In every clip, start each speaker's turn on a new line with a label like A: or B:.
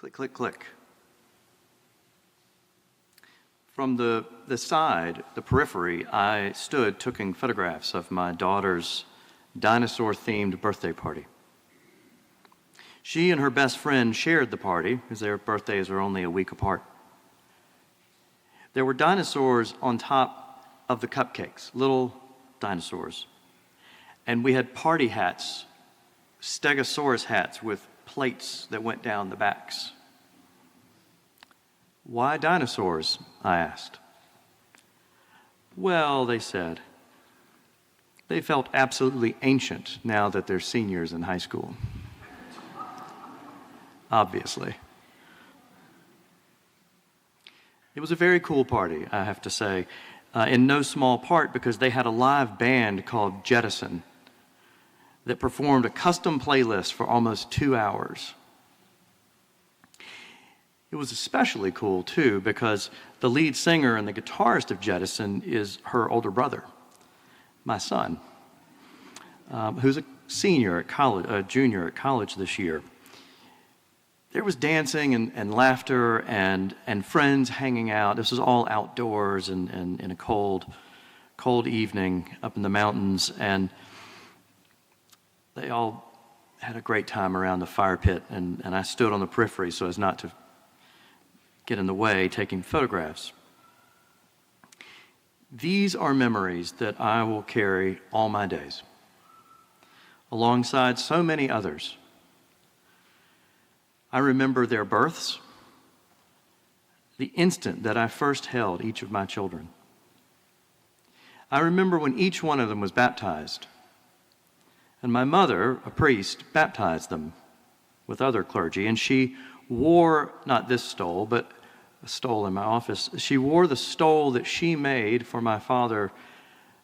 A: Click, click, click. From the side, the periphery, I stood taking photographs of my daughter's dinosaur-themed birthday party. She and her best friend shared the party, because their birthdays were only a week apart. There were dinosaurs on top of the cupcakes, little dinosaurs. And we had party hats, stegosaurus hats with plates that went down the backs. Why dinosaurs? I asked. Well, they said, they felt absolutely ancient now that they're seniors in high school. Obviously. It was a very cool party, I have to say, in no small part because they had a live band called Jettison that performed a custom playlist for almost 2 hours. It was especially cool, too, because the lead singer and the guitarist of Jettison is her older brother, my son, who's a senior at college, a junior at college this year. There was dancing and laughter and friends hanging out. This was all outdoors and in a cold evening up in the mountains, and they all had a great time around the fire pit, and I stood on the periphery so as not to get in the way taking photographs. These are memories that I will carry all my days, alongside so many others. I remember their births, the instant that I first held each of my children. I remember when each one of them was baptized, and my mother, a priest, baptized them with other clergy, and she wore, not this stole, but a stole in my office, she wore the stole that she made for my father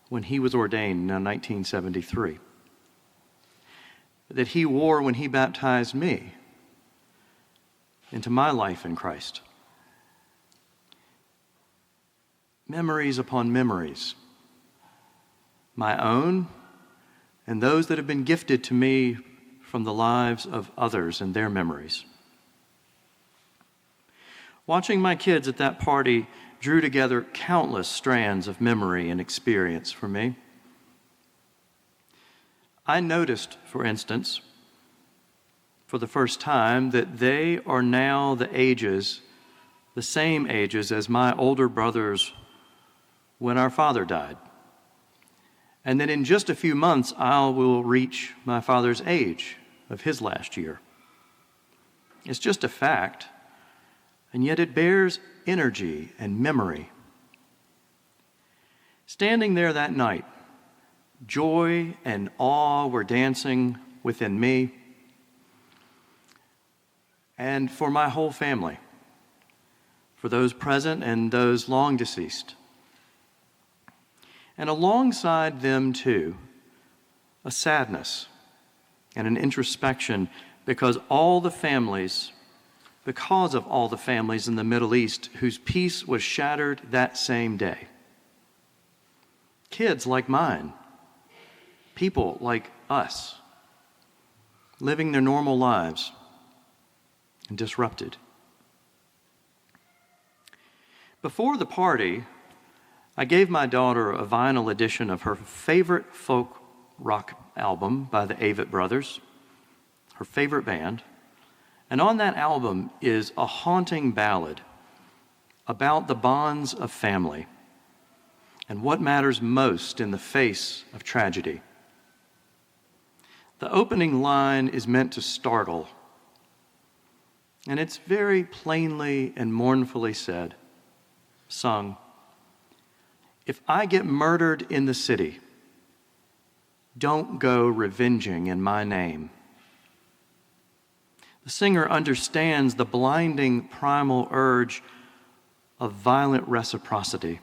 A: when he was ordained in 1973, that he wore when he baptized me into my life in Christ. Memories upon memories, my own and those that have been gifted to me from the lives of others and their memories. Watching my kids at that party drew together countless strands of memory and experience for me. I noticed, for instance, for the first time, that they are now the same ages as my older brothers when our father died. And that in just a few months, I will reach my father's age of his last year. It's just a fact, and yet it bears energy and memory. Standing there that night, joy and awe were dancing within me and for my whole family, for those present and those long deceased. And alongside them, too, a sadness and an introspection because of all the families in the Middle East whose peace was shattered that same day. Kids like mine, people like us, living their normal lives and disrupted. Before the party, I gave my daughter a vinyl edition of her favorite folk rock album by the Avett Brothers, her favorite band. And on that album is a haunting ballad about the bonds of family and what matters most in the face of tragedy. The opening line is meant to startle, and it's very plainly and mournfully sung. If I get murdered in the city, don't go revenging in my name. The singer understands the blinding primal urge of violent reciprocity,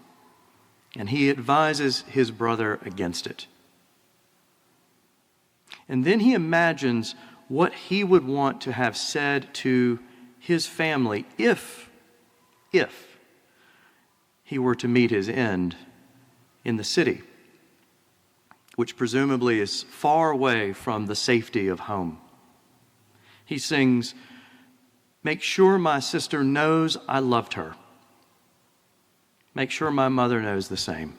A: and he advises his brother against it. And then he imagines what he would want to have said to his family if he were to meet his end in the city, which presumably is far away from the safety of home. He sings, Make sure my sister knows I loved her. Make sure my mother knows the same.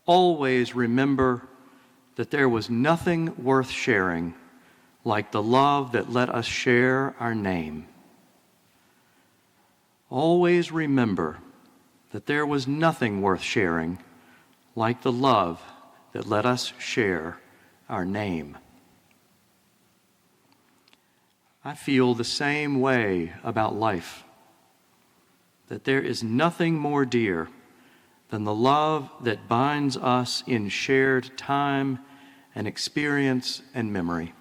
A: Always remember that there was nothing worth sharing like the love that let us share our name. Always remember that there was nothing worth sharing like the love that let us share our name. I feel the same way about life, that there is nothing more dear than the love that binds us in shared time and experience and memory.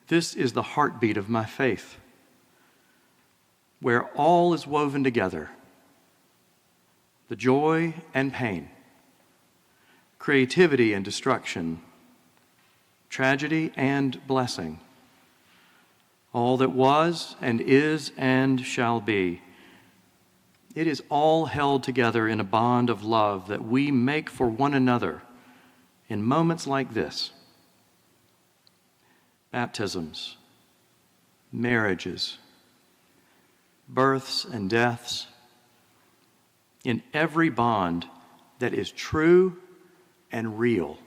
A: This is the heartbeat of my faith, where all is woven together, the joy and pain, creativity and destruction, tragedy and blessing, all that was and is and shall be. It is all held together in a bond of love that we make for one another in moments like this. Baptisms, marriages, births and deaths, in every bond that is true and real.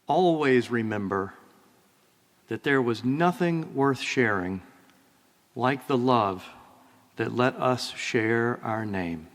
A: Always remember that there was nothing worth sharing like the love that let us share our name.